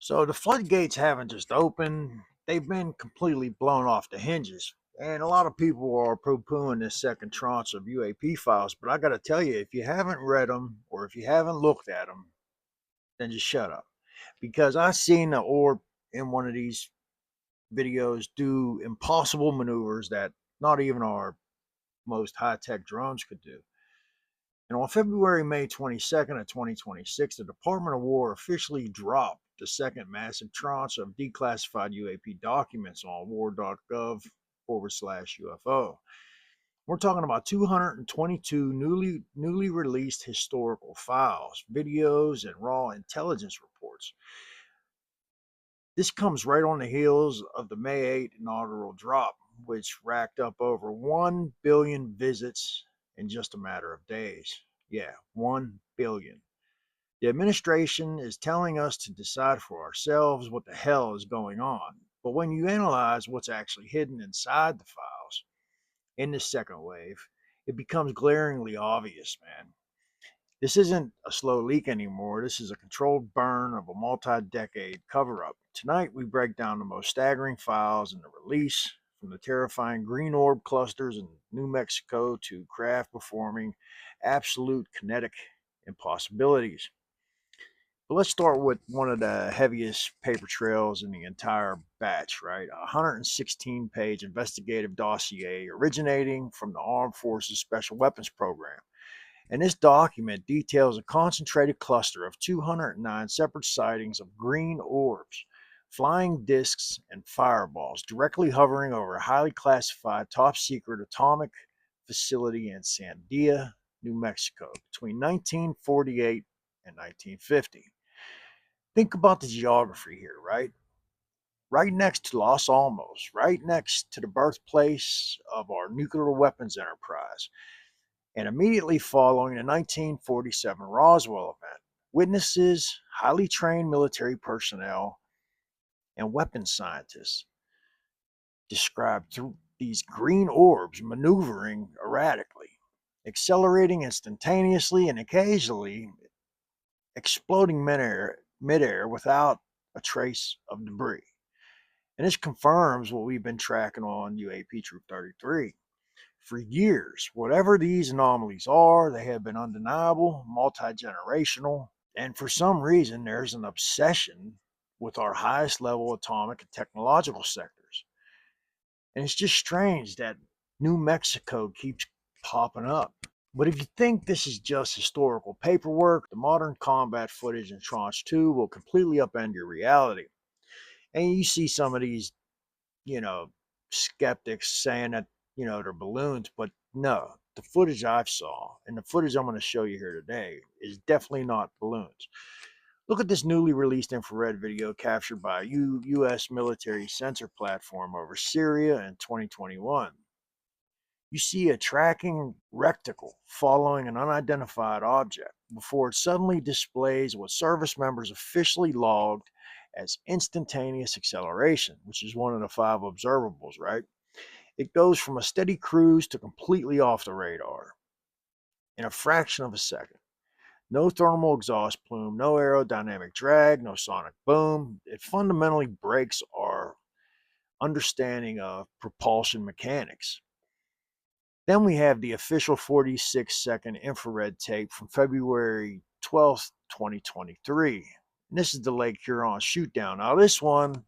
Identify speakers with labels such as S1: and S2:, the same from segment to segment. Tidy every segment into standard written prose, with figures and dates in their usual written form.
S1: So the floodgates haven't just opened, they've been completely blown off the hinges. And a lot of people are poo-pooing this second tranche of UAP files, but I got to tell you, if you haven't read them or if you haven't looked at them, then just shut up. Because I seen the orb in one of these videos do impossible maneuvers that not even our most high-tech drones could do. And on May 22nd of 2026, the Department of War officially dropped the second massive tranche of declassified UAP documents on War.gov/UFO. We're talking about 222 newly released historical files, videos, and raw intelligence reports. This comes right on the heels of the May 8 inaugural drop, which racked up over 1 billion visits in just a matter of days. Yeah, 1 billion. The administration is telling us to decide for ourselves what the hell is going on. But when you analyze what's actually hidden inside the files in this second wave, it becomes glaringly obvious, man. This isn't a slow leak anymore. This is a controlled burn of a multi-decade cover-up. Tonight, we break down the most staggering files in the release, from the terrifying green orb clusters in New Mexico to craft performing absolute kinetic impossibilities. But let's start with one of the heaviest paper trails in the entire batch, right? A 116-page investigative dossier originating from the Armed Forces Special Weapons Program. And this document details a concentrated cluster of 209 separate sightings of green orbs, flying discs, and fireballs directly hovering over a highly classified top secret atomic facility in Sandia, New Mexico between 1948 and 1950. Think about the geography here, right? Right next to Los Alamos, right next to the birthplace of our nuclear weapons enterprise, and immediately following the 1947 Roswell event, witnesses, highly trained military personnel, and weapons scientists described these green orbs maneuvering erratically, accelerating instantaneously, and occasionally exploding midair without a trace of debris. And this confirms what we've been tracking on UAP Troop 33. For years, whatever these anomalies are, they have been undeniable, multi-generational, and for some reason, there's an obsession with our highest level atomic and technological sectors. And it's just strange that New Mexico keeps popping up. But if you think this is just historical paperwork, the modern combat footage in Tranche 2 will completely upend your reality. And you see some of these, skeptics saying that, they're balloons, but no, the footage I've saw and the footage I'm going to show you here today is definitely not balloons. Look at this newly released infrared video captured by a U.S. military sensor platform over Syria in 2021. You see a tracking reticle following an unidentified object before it suddenly displays what service members officially logged as instantaneous acceleration, which is one of the 5 observables, right? It goes from a steady cruise to completely off the radar in a fraction of a second. No thermal exhaust plume, no aerodynamic drag, no sonic boom. It fundamentally breaks our understanding of propulsion mechanics. Then we have the official 46-second infrared tape from February 12th, 2023. And this is the Lake Huron shootdown. Now, this one,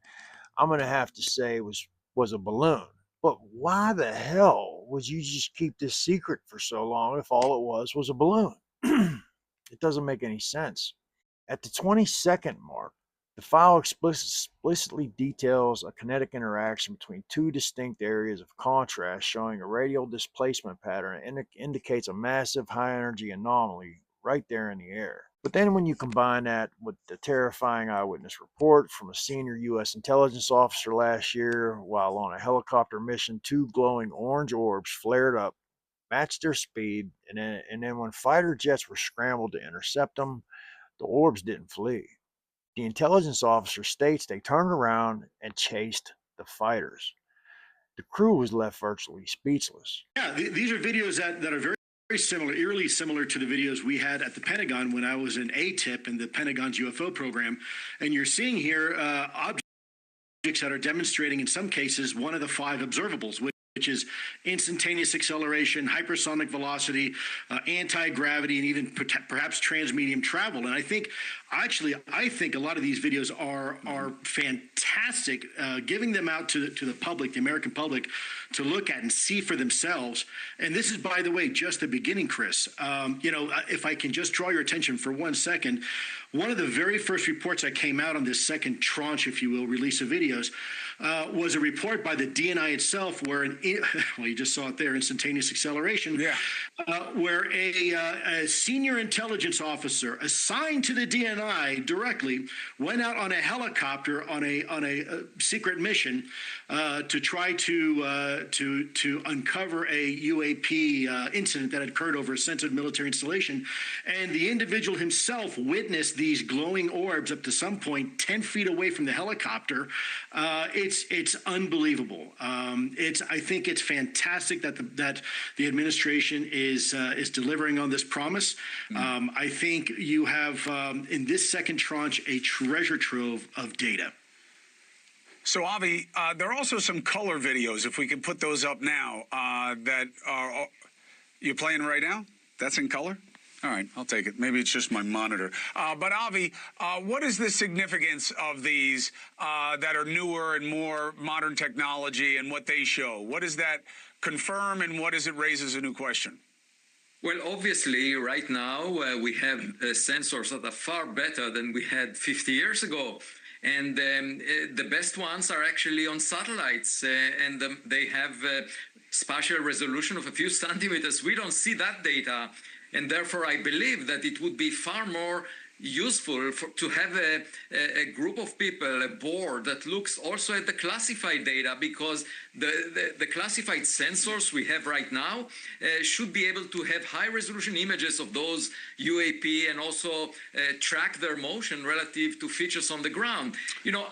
S1: I'm going to have to say was a balloon. But why the hell would you just keep this secret for so long if all it was a balloon? It doesn't make any sense. At the 20-second mark, the file explicitly details a kinetic interaction between 2 distinct areas of contrast, showing a radial displacement pattern and indicates a massive high-energy anomaly right there in the air. But then when you combine that with the terrifying eyewitness report from a senior U.S. intelligence officer last year, while on a helicopter mission, 2 glowing orange orbs flared up, matched their speed, and then when fighter jets were scrambled to intercept them, the orbs didn't flee. The intelligence officer states they turned around and chased the fighters. The crew was left virtually speechless.
S2: Yeah, these are videos that are very
S1: similar, eerily similar to the videos we had at the Pentagon when I was in ATIP in the Pentagon's UFO program. And you're seeing here objects that are demonstrating, in some cases, one of the 5 observables, which is instantaneous acceleration, hypersonic velocity, anti-gravity, and even perhaps transmedium travel. And I think a lot of these videos are fantastic, giving them out to the public, the American public, to look at and see for themselves. And this is, by the way, just the beginning, Chris. If I can just draw your attention for 1 second, one of the very first reports that came out on this second tranche, if you will, release of videos, was a report by the DNI itself, where well, you just saw it there, instantaneous acceleration, where a senior intelligence officer assigned to the DNI directly went out on a helicopter on a secret mission to try to uncover a UAP incident that had occurred over a sensitive military installation, and the individual himself witnessed these glowing orbs up to some point 10 feet away from the helicopter. It's unbelievable. I think it's fantastic that the administration is delivering on this promise. I think you have in this second tranche a treasure trove of data.
S2: So, Avi, there are also some color videos, if we can put those up now, that are you playing right now? That's in color? All right, I'll take it. Maybe it's just my monitor. But, Avi, what is the significance of these that are newer and more modern technology and what they show? What does that confirm, and what does it raise as a new question?
S3: Well, obviously, right now, we have sensors that are far better than we had 50 years ago. And the best ones are actually on satellites, and they have spatial resolution of a few centimeters. We don't see that data, and therefore I believe that it would be far more useful to have a group of people, a board that looks also at the classified data, because the classified sensors we have right now should be able to have high resolution images of those UAP and also track their motion relative to features on the ground.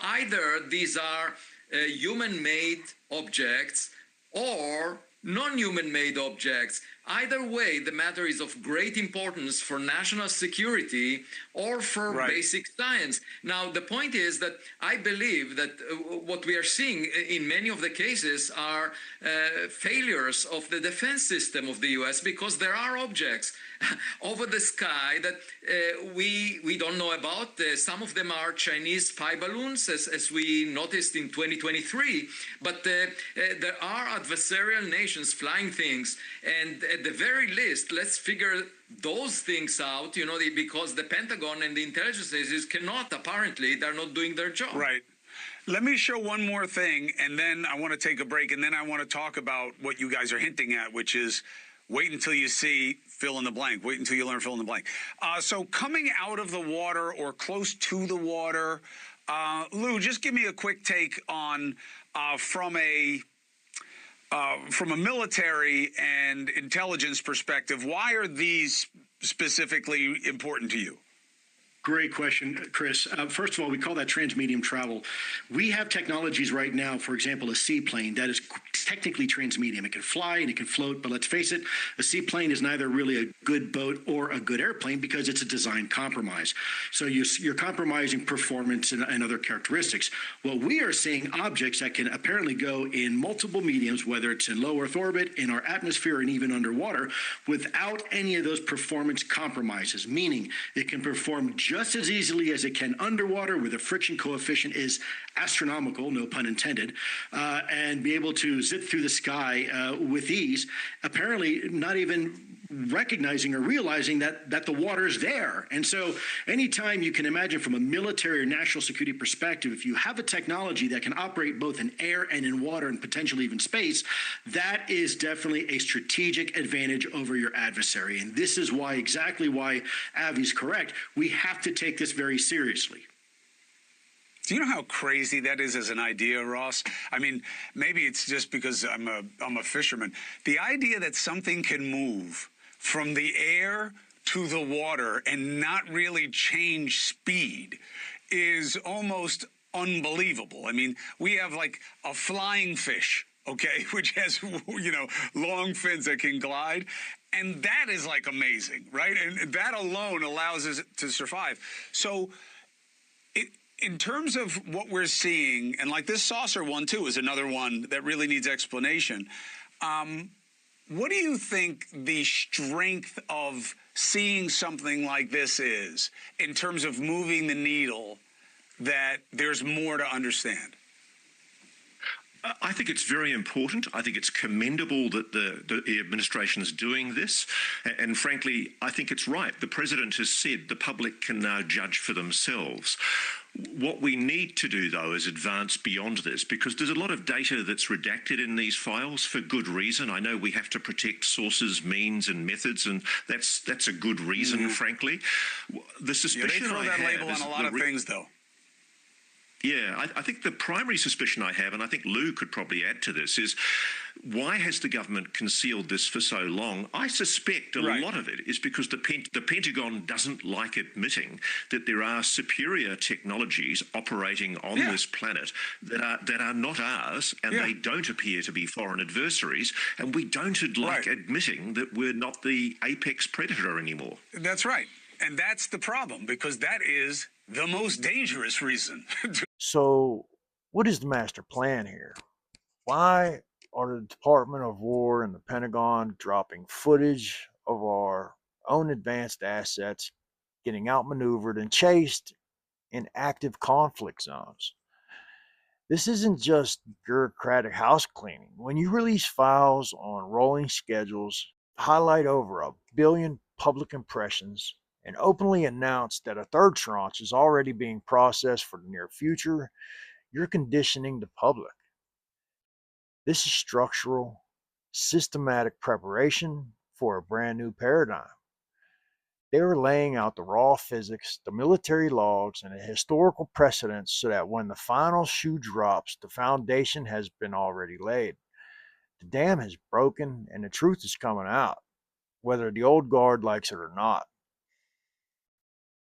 S3: Either these are human-made objects or non-human-made objects. Either way, the matter is of great importance for national security or for basic science. Now, the point is that I believe that what we are seeing in many of the cases are failures of the defense system of the U.S. because there are objects over the sky that we don't know about. Some of them are Chinese spy balloons, as we noticed in 2023. But there are adversarial nations flying things, and at the very least, let's figure those things out, because the Pentagon and the intelligence agencies cannot, apparently, they're not doing their job.
S2: Right. Let me show one more thing, and then I want to take a break, and then I want to talk about what you guys are hinting at, which is wait until you see fill in the blank. Wait until you learn fill in the blank. So coming out of the water or close to the water, Lou, just give me a quick take on from a military and intelligence perspective, why are these specifically important to you?
S1: Great question, Chris. First of all, we call that transmedium travel. We have technologies right now, for example, a seaplane that is technically transmedium. It can fly and it can float, but let's face it, a seaplane is neither really a good boat or a good airplane because it's a design compromise. So you're compromising performance and other characteristics. Well, we are seeing objects that can apparently go in multiple mediums, whether it's in low Earth orbit, in our atmosphere, and even underwater, without any of those performance compromises, meaning it can perform just as easily as it can underwater, where the friction coefficient is astronomical, no pun intended, and be able to zip through the sky with ease, apparently not even recognizing or realizing that the water is there. And so anytime you can imagine from a military or national security perspective, if you have a technology that can operate both in air and in water and potentially even space, that is definitely a strategic advantage over your adversary. And this is exactly why Avi's correct. We have to take this very seriously.
S2: Do you know how crazy that is as an idea, Ross? I mean, maybe it's just because I'm a fisherman. The idea that something can move from the air to the water and not really change speed is almost unbelievable. I mean, we have like a flying fish, okay, which has, long fins that can glide. And that is like amazing, right? And that alone allows us to survive. So in terms of what we're seeing, and like this saucer one too is another one that really needs explanation. What do you think the strength of seeing something like this is in terms of moving the needle, that there's more to understand?
S4: I think it's very important. I think it's commendable that the administration is doing this. And frankly, I think it's right. The president has said the public can now judge for themselves. What we need to do, though, is advance beyond this, because there's a lot of data that's redacted in these files for good reason. I know we have to protect sources, means, and methods, and that's a good reason, frankly. The suspicion
S2: they throw that label on a lot of things, though.
S4: Yeah, I think the primary suspicion I have, and I think Lou could probably add to this, is why has the government concealed this for so long? I suspect a lot of it is because the Pentagon doesn't like admitting that there are superior technologies operating on this planet that are not ours, and they don't appear to be foreign adversaries, and we don't like admitting that we're not the apex predator anymore.
S2: That's right. And that's the problem, because that is the most dangerous reason.
S1: So, what is the master plan here? Why are the Department of War and the Pentagon dropping footage of our own advanced assets getting outmaneuvered and chased in active conflict zones? This isn't just bureaucratic house cleaning. When you release files on rolling schedules, highlight over 1 billion public impressions, and openly announce that a third tranche is already being processed for the near future, you're conditioning the public. This is structural, systematic preparation for a brand new paradigm. They are laying out the raw physics, the military logs, and the historical precedents so that when the final shoe drops, the foundation has been already laid. The dam has broken and the truth is coming out, whether the old guard likes it or not.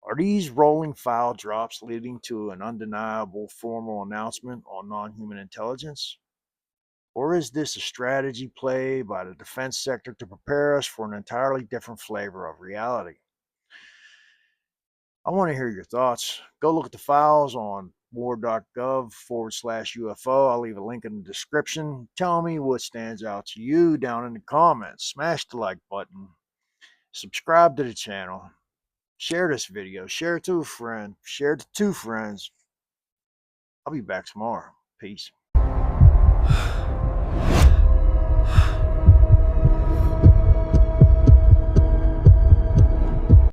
S1: Are these rolling file drops leading to an undeniable formal announcement on non-human intelligence? Or is this a strategy play by the defense sector to prepare us for an entirely different flavor of reality? I want to hear your thoughts. Go look at the files on War.gov/UFO. I'll leave a link in the description. Tell me what stands out to you down in the comments. Smash the like button. Subscribe to the channel. Share this video. Share it to a friend. Share it to 2 friends. I'll be back tomorrow. Peace.